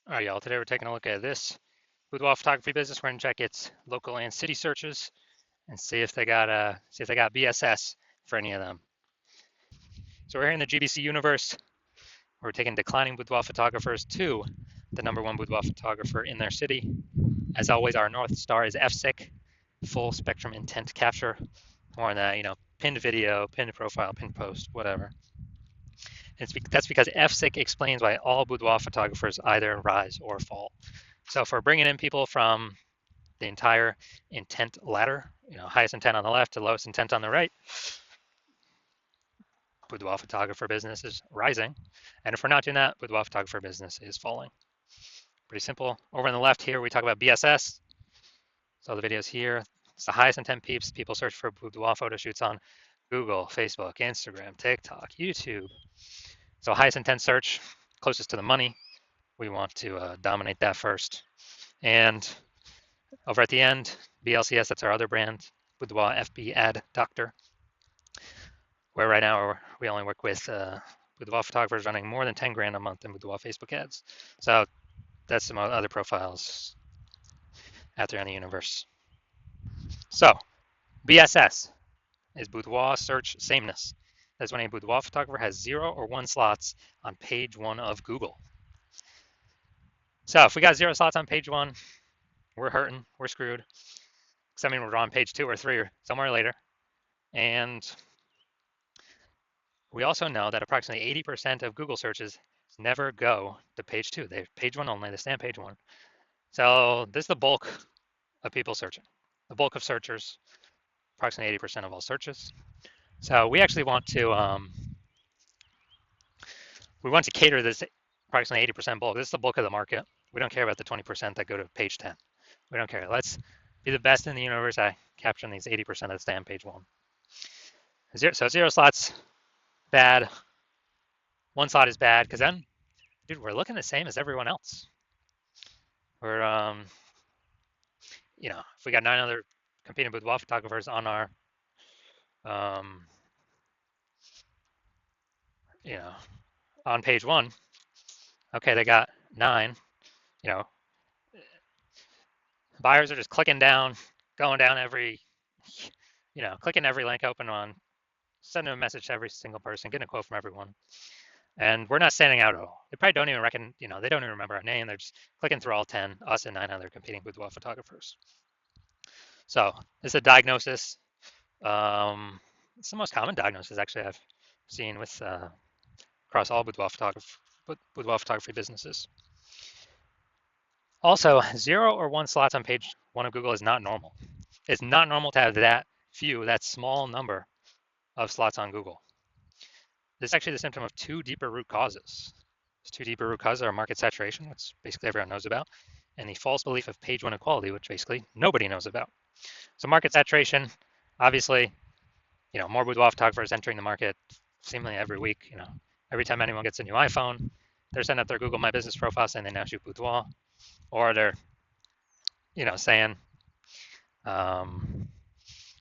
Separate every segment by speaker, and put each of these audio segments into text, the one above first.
Speaker 1: All right, y'all. Today we're taking a look at this boudoir photography business. We're gonna check its local and city searches and see if they got BSS for any of them. So we're here in the GBC universe. We're taking declining boudoir photographers to the #1 boudoir photographer in their city. As always, our North Star is FSIC, full spectrum intent capture. More on that, pinned video, pinned profile, pinned post, whatever. That's because FSIC explains why all boudoir photographers either rise or fall. So if we're bringing in people from the entire intent ladder, highest intent on the left to lowest intent on the right, boudoir photographer business is rising. And if we're not doing that, boudoir photographer business is falling. Pretty simple. Over on the left here, we talk about BSS. So the videos here, it's the highest intent peeps. People search for boudoir photo shoots on Google, Facebook, Instagram, TikTok, YouTube. So highest intent search, closest to the money. We want to dominate that first. And over at the end, BLCS, that's our other brand, Boudoir FB Ad Doctor, where right now we only work with boudoir photographers running more than 10 grand a month in boudoir Facebook ads. So that's some other profiles out there in the universe. So BSS is boudoir search sameness. That's when a boudoir photographer has 0 or 1 slots on page 1 of Google. So if we got 0 slots on page 1, we're hurting, we're screwed. Because I mean, we're on page 2 or 3 or somewhere later. And we also know that approximately 80% of Google searches never go to page 2. They're page 1 only, they stay on page 1. So this is the bulk of people searching. The bulk of searchers, approximately 80% of all searches. So we actually want to cater this approximately 80% bulk. This is the bulk of the market. We don't care about the 20% that go to page 10. We don't care. Let's be the best in the universe at capturing these 80% that stay on page 1. So 0 slots, bad. 1 slot is bad because then, dude, we're looking the same as everyone else. We're, if we got 9 other competing boudoir photographers on our, on page 1, okay, they got 9, buyers are just clicking down, going down every, clicking every link open on, sending a message to every single person, getting a quote from everyone. And we're not standing out at all. They probably don't even they don't even remember our name. They're just clicking through all 10, us and 9 other competing boudoir photographers. So this is a diagnosis. It's the most common diagnosis actually I've seen with across all boudoir photography businesses. Also, 0 or 1 slots on page 1 of Google is not normal. It's not normal to have that small number of slots on Google. This is actually the symptom of 2 deeper root causes. These 2 deeper root causes are market saturation, which basically everyone knows about, and the false belief of page 1 equality, which basically nobody knows about. So market saturation, obviously, more boudoir photographers entering the market seemingly every week. Every time anyone gets a new iPhone, they're sending out their Google My Business profile saying they now shoot boudoir, or they're, saying, they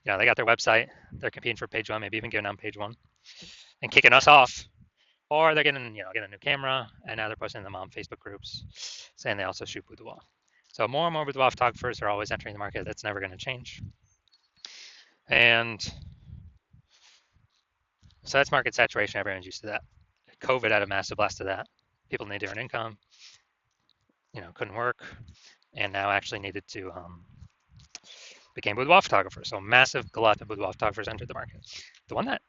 Speaker 1: got their website, they're competing for page 1, maybe even getting on page 1 and kicking us off, or they're getting a new camera and now they're posting them on Facebook groups saying they also shoot boudoir. So more and more boudoir photographers are always entering the market. That's never going to change. And so that's market saturation. Everyone's used to that. COVID had a massive blast of that. People needed to earn income, couldn't work, and now actually needed to became boudoir photographers. So massive glut of boudoir photographers entered the market. The one that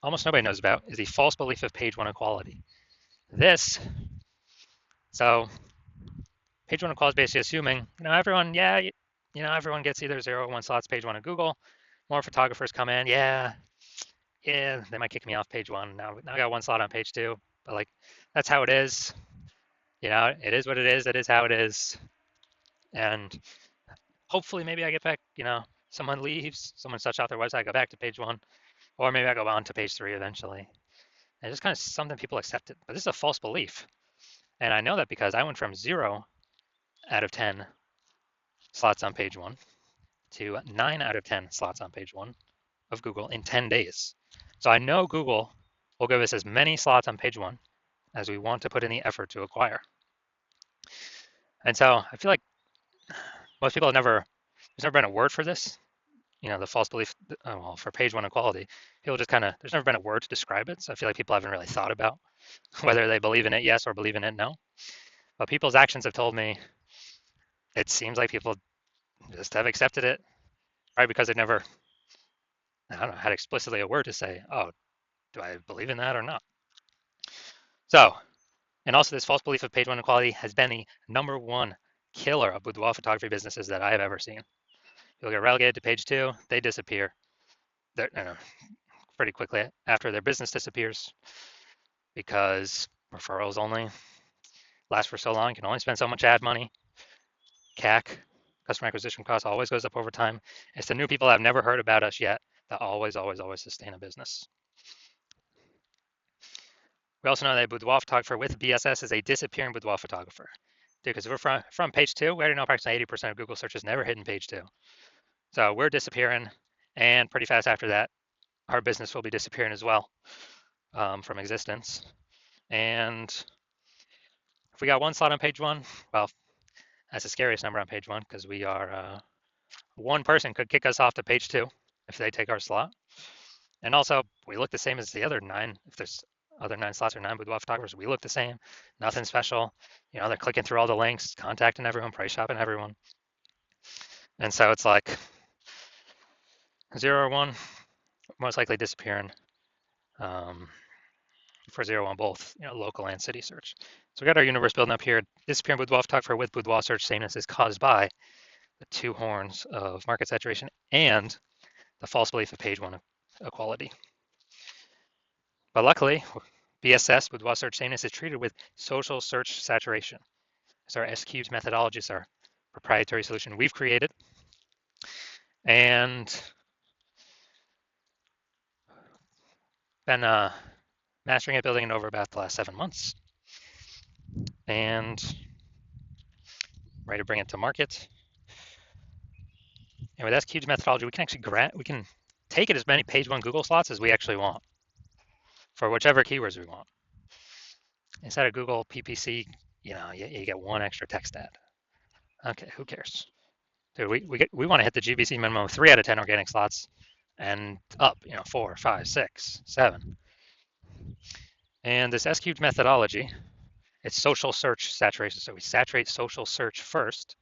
Speaker 1: almost nobody knows about is the false belief of page 1 equality. So page 1 equality is basically assuming, everyone gets either 0 or 1 slots page 1 of Google. More photographers come in, they might kick me off page 1. Now I got 1 slot on page 2, but that's how it is. It is what it is. It is how it is. And hopefully maybe I get back, someone leaves, someone shuts out their website, I go back to page 1, or maybe I go on to page 3 eventually. And it's just kind of something people accepted. But this is a false belief. And I know that because I went from 0 out of 10 slots on page 1 to 9 out of 10 slots on page 1 of Google in 10 days. So I know Google will give us as many slots on page 1 as we want to put in the effort to acquire. And so I feel like most people there's never been a word for this. The false belief, well, for page one equality, people just there's never been a word to describe it. So I feel like people haven't really thought about whether they believe in it yes or believe in it no. But people's actions have told me it seems like people just have accepted it, right? Because they never, I don't know, had explicitly a word to say, oh, do I believe in that or not? So, and also this false belief of page one equality has been the number one killer of boudoir photography businesses that I have ever seen. You'll get relegated to page two, they disappear. They're pretty quickly after their business disappears because referrals only last for so long. You can only spend so much ad money. CAC, customer acquisition cost, always goes up over time. It's the new people that have never heard about us yet that always, always, always sustain a business. We also know that a boudoir photographer with BSS is a disappearing boudoir photographer. Dude, because we're from page two, we already know approximately 80% of Google searches never hit in page two. So we're disappearing, and pretty fast after that, our business will be disappearing as well from existence. And if we got one slot on page one, well, that's the scariest number on page one because we are one person could kick us off to page two if they take our slot. And also, we look the same as the other 9. If there's other 9 slots or 9 boudoir photographers, we look the same. Nothing special. They're clicking through all the links, contacting everyone, price shopping everyone. And so it's like 0 or 1, most likely disappearing. For 0 or 1, both local and city search. So we got our universe building up here. Disappearing boudoir photographer with boudoir search sameness is caused by the 2 horns of market saturation and the false belief of page one equality. But luckily, BSS, boudoir search sameness, is treated with social search saturation. So our S-cubed methodology is our proprietary solution we've created. And been mastering it, building it over about the last 7 months. And ready to bring it to market. And with S-cubed methodology, we can actually take it as many page one Google slots as we actually want for whichever keywords we want. Instead of Google PPC, you get 1 extra text ad. Okay, who cares? Dude, we want to hit the GBC minimum of 3 out of 10 organic slots and up, 4, 5, 6, 7. And this S-cubed methodology, it's social search saturation. So we saturate social search first.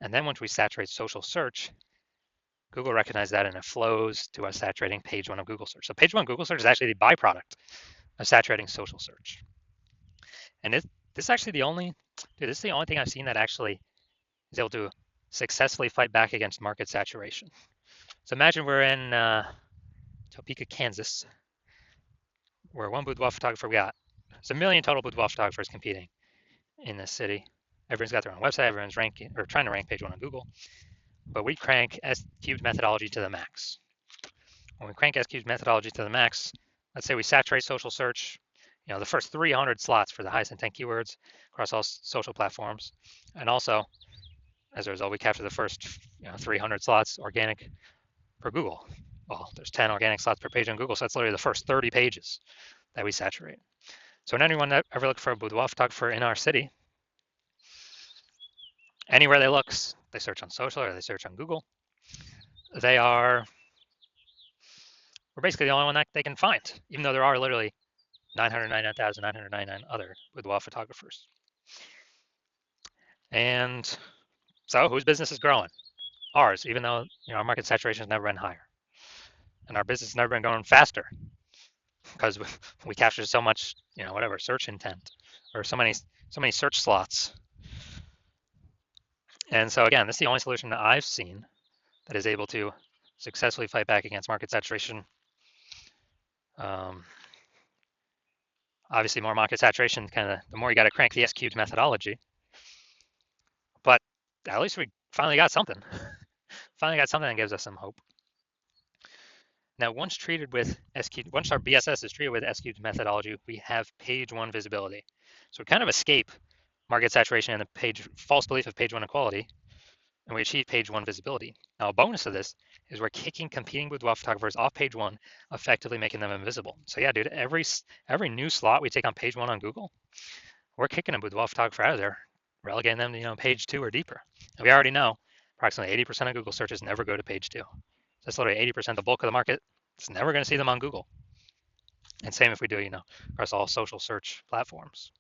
Speaker 1: And then once we saturate social search, Google recognizes that and it flows to us saturating page one of Google search. So page one Google search is actually the byproduct of saturating social search. And this is actually this is the only thing I've seen that actually is able to successfully fight back against market saturation. So imagine we're in Topeka, Kansas, where one boudoir photographer we got. There's 1 million total boudoir photographers competing in this city. Everyone's got their own website. Everyone's ranking or trying to rank page one on Google. But we crank S-cubed methodology to the max. When we crank S-cubed methodology to the max, let's say we saturate social search, the first 300 slots for the highest intent keywords across all social platforms. And also, as a result, we capture the first 300 slots organic per Google. Well, there's 10 organic slots per page on Google, so that's literally the first 30 pages that we saturate. So when anyone ever looks for a boudoir photographer in our city, anywhere they look, they search on social or they search on Google, we're basically the only one that they can find, even though there are literally 999,999 other boudoir photographers. And so whose business is growing? Ours, even though our market saturation has never been higher. And our business has never been going faster because we capture so much, search intent or so many search slots. And so again, this is the only solution that I've seen that is able to successfully fight back against market saturation. Obviously, more market saturation, the more you got to crank the S-cubed methodology. But at least we finally got something. Finally got something that gives us some hope. Now, once our BSS is treated with S-cubed methodology, we have page one visibility. So we kind of escape market saturation and the false belief of page one equality, and we achieve page one visibility. Now, a bonus of this is we're kicking competing boudoir photographers off page one, effectively making them invisible. So yeah, dude, every new slot we take on page one on Google, we're kicking a boudoir photographer out of there relegating them to page 2 or deeper. And we already know approximately 80% of Google searches never go to page 2. So that's literally 80%, the bulk of the market. It's never going to see them on Google. And same if we do, across all social search platforms.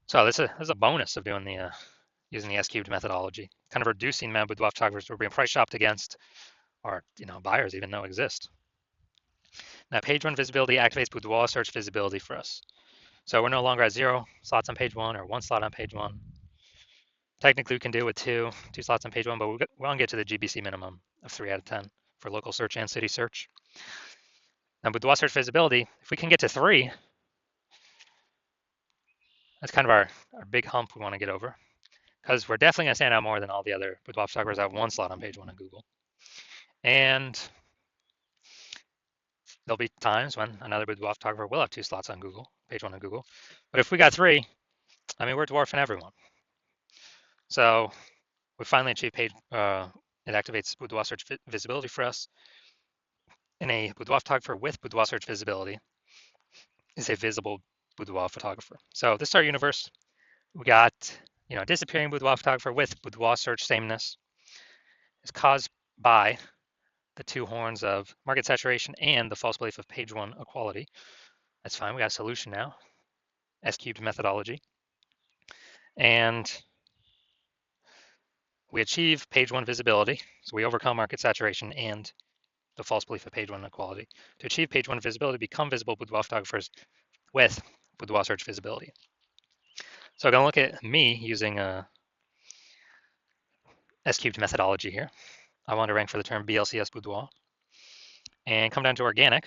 Speaker 1: So this is a bonus of doing the using the S-cubed methodology, kind of reducing the boudoir photographers we're being price shopped against, or buyers even know exist. Now, page 1 visibility activates boudoir search visibility for us. So we're no longer at 0 slots on page 1 or 1 slot on page 1. Technically, we can do it with two slots on page 1, but we want to get to the GBC minimum of 3 out of 10 for local search and city search. Now, boudoir search visibility, if we can get to 3, that's kind of our big hump we want to get over, because we're definitely going to stand out more than all the other boudoir photographers that have 1 slot on page 1 on Google. And there'll be times when another boudoir photographer will have 2 slots on Google, page 1 on Google. But if we got 3, I mean, we're dwarfing everyone. So we finally achieved page, it activates boudoir search visibility for us. And a boudoir photographer with boudoir search visibility is a visible boudoir photographer. So this is our universe. We got, disappearing boudoir photographer with boudoir search sameness. It's caused by the 2 horns of market saturation and the false belief of page 1 equality. That's fine. We got a solution now. S-cubed methodology. And we achieve page 1 visibility. So we overcome market saturation and the false belief of page 1 equality. To achieve page 1 visibility, become visible boudoir photographers with boudoir search visibility. So I'm going to look at me using a S-cubed methodology here. I want to rank for the term BLCS boudoir. And come down to organic.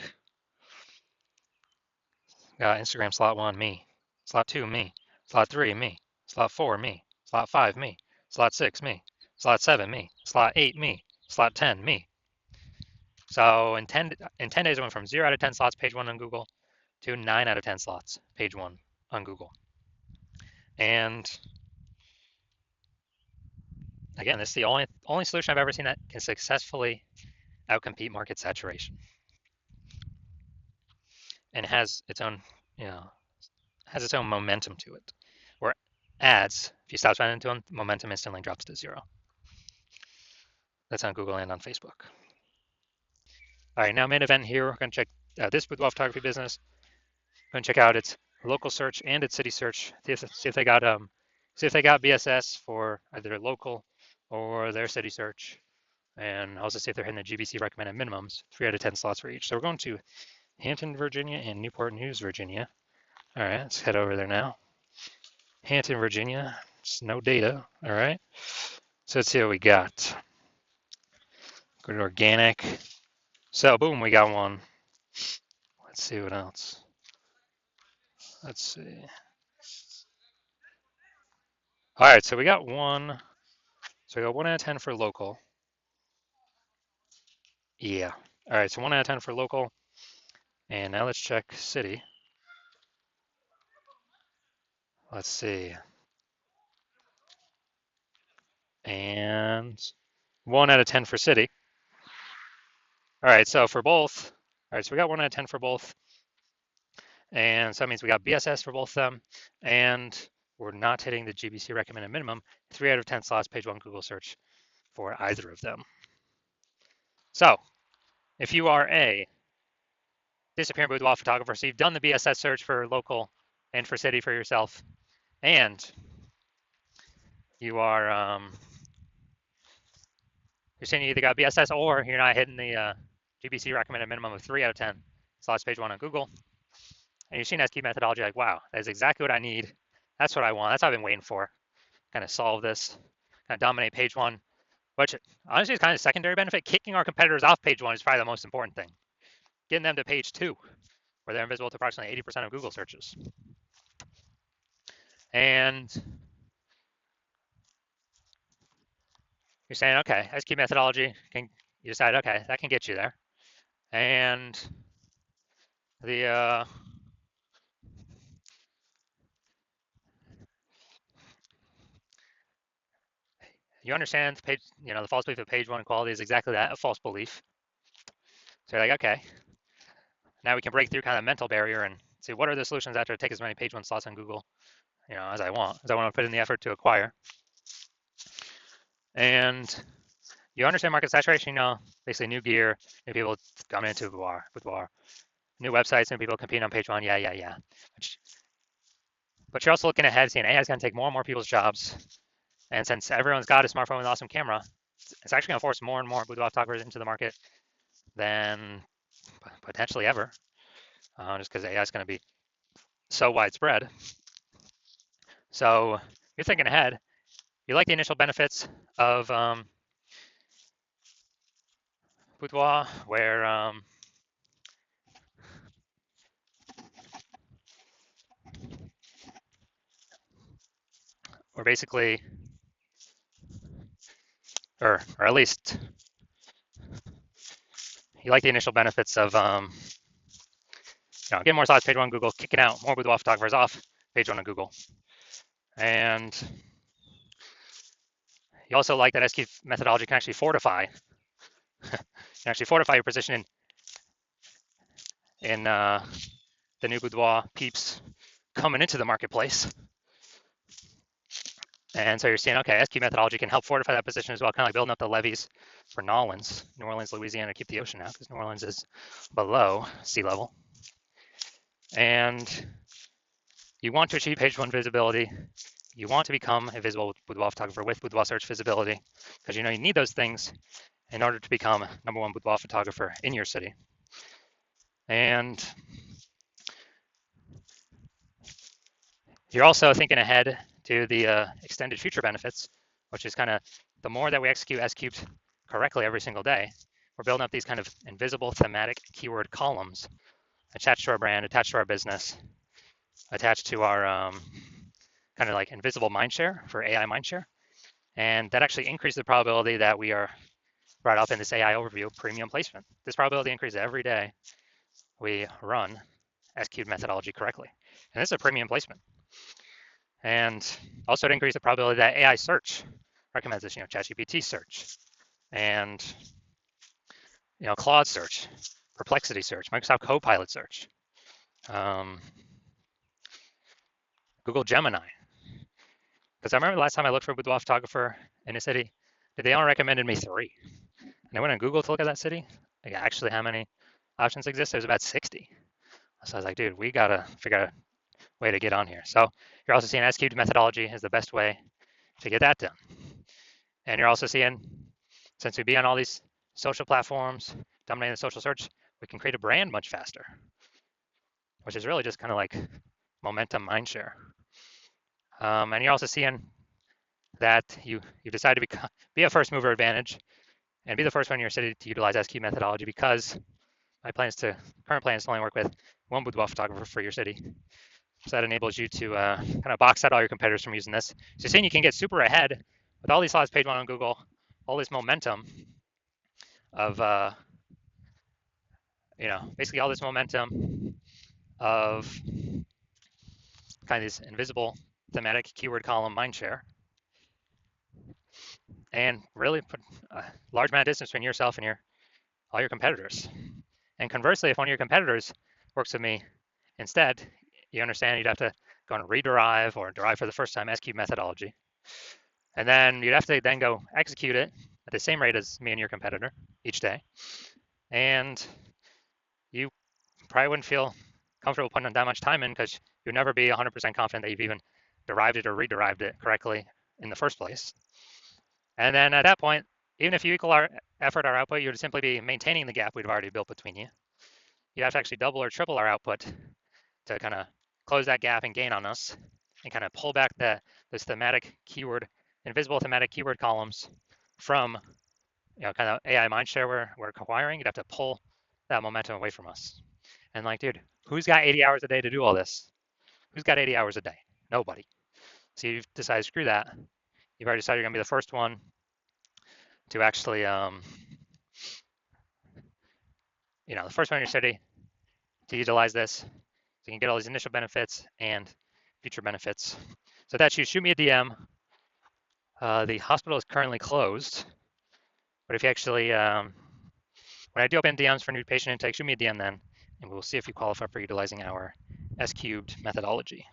Speaker 1: Got Instagram slot 1, me. Slot 2, me. Slot 3, me. Slot 4, me. Slot 5, me. Slot 6, me. Slot 7, me. Slot 8, me. Slot 10, me. So in 10 days, I went from 0 out of 10 slots, page 1 on Google, to 9 out of 10 slots, page 1 on Google. And again, this is the only solution I've ever seen that can successfully outcompete market saturation. And it has its own, momentum to it. Where ads, if you stop spending to them, momentum instantly drops to 0. That's on Google and on Facebook. All right, now main event here. We're going to check this boudoir photography business. We're going to check out its local search and its city search. See if they got BSS for either local or their city search, and also see if they're hitting the GBC recommended minimums, 3 out of 10 slots for each. So we're going to Hampton, Virginia, and Newport News, Virginia. All right, let's head over there now. Hampton, Virginia. It's no data. All right. So let's see what we got. Go to organic. So boom, we got one. Let's see what else. Let's see. All right, so we got 1. So we got 1 out of 10 for local. Yeah. All right, so 1 out of 10 for local. And now let's check city. Let's see. And 1 out of 10 for city. All right, so for both. All right, so we got 1 out of 10 for both. And so that means we got BSS for both of them. And we're not hitting the GBC recommended minimum. 3 out of 10 slots, page 1 Google search for either of them. So if you are a disappearing boudoir photographer, so you've done the BSS search for local and for city for yourself, and you are you're saying you either got BSS or you're not hitting the GBC recommended minimum of 3 out of 10 slots, page 1 on Google, and you've seen S-cubed methodology, like, wow, that's exactly what I need. That's what I want. That's what I've been waiting for. Kind of solve this, kind of dominate page 1, which honestly is kind of secondary benefit. Kicking our competitors off page 1 is probably the most important thing. Getting them to page 2, where they're invisible to approximately 80% of Google searches. And you're saying, okay, S-cubed methodology, you decide, okay, that can get you there. And the you understand the page, the false belief of page 1 quality is exactly that, a false belief. So you're like, okay, now we can break through kind of the mental barrier and see what are the solutions out there to take as many page 1 slots on Google as I want to put in the effort to acquire. And you understand market saturation, basically new gear, new people coming into Boudoir, new websites, new people competing on page one. Yeah. But you're also looking ahead, seeing AI is going to take more and more people's jobs. And since everyone's got a smartphone with an awesome camera, it's actually going to force more and more boudoir photographers into the market than potentially ever, just because AI is going to be so widespread. So you're thinking ahead. You like the initial benefits of boudoir, where basically, or at least you like the initial benefits of getting more slots page one on Google, kicking out more boudoir photographers off page one on Google, and you also like that SQ methodology can actually fortify your position in the new boudoir peeps coming into the marketplace. And so you're seeing, okay, SQ methodology can help fortify that position as well, kind of like building up the levees for New Orleans, Louisiana, to keep the ocean out, because New Orleans is below sea level. And you want to achieve page one visibility. You want to become a visible boudoir photographer with boudoir search visibility, because you need those things in order to become number one boudoir photographer in your city. And you're also thinking ahead to the extended future benefits, which is kind of the more that we execute S-cubed correctly every single day, we're building up these kind of invisible thematic keyword columns attached to our brand, attached to our business, attached to our kind of like invisible mindshare for AI mindshare. And that actually increases the probability that we are brought up in this AI overview premium placement. This probability increases every day we run S-cubed methodology correctly. And this is a premium placement. And also to increase the probability that AI search recommends this, ChatGPT search and Claude search, Perplexity search, Microsoft Copilot search, Google Gemini. Because I remember the last time I looked for a boudoir photographer in a city, they only recommended me 3. And I went on Google to look at that city. Like, actually, how many options exist? There's about 60. So I was like, dude, we gotta figure out a way to get on here. So you're also seeing S-cubed methodology is the best way to get that done. And you're also seeing, since we be on all these social platforms, dominating the social search, we can create a brand much faster, which is really just kind of like momentum mindshare. And you're also seeing that you decide to be a first mover advantage and be the first one in your city to utilize S-cubed methodology, because my current plan is to only work with one boudoir photographer for your city. So that enables you to kind of box out all your competitors from using this. So you're seeing you can get super ahead with all these slots page one on Google, all this momentum of, basically all this momentum of kind of this invisible thematic keyword column mindshare, and really put a large amount of distance between yourself and all your competitors. And conversely, if one of your competitors works with me instead, you understand you'd have to go and rederive or derive for the first time S-cubed methodology. And then you'd have to then go execute it at the same rate as me and your competitor each day. And you probably wouldn't feel comfortable putting that much time in, because you'd never be 100% confident that you've even derived it or rederived it correctly in the first place. And then at that point, even if you equal our effort, our output, you would simply be maintaining the gap we've already built between you. You have to actually double or triple our output to kind of close that gap and gain on us, and kind of pull back this thematic keyword, invisible thematic keyword columns from kind of AI mindshare we're acquiring. You'd have to pull that momentum away from us. And like, dude, who's got 80 hours a day to do all this? Who's got 80 hours a day? Nobody. So you've decided, screw that. You've already decided you're gonna be the first one to actually, the first one in your city to utilize this, so you can get all these initial benefits and future benefits. So that's you. Shoot me a DM. The hospital is currently closed, but if you actually, when I do open DMs for new patient intake, shoot me a DM then, and we'll see if you qualify for utilizing our S-cubed methodology.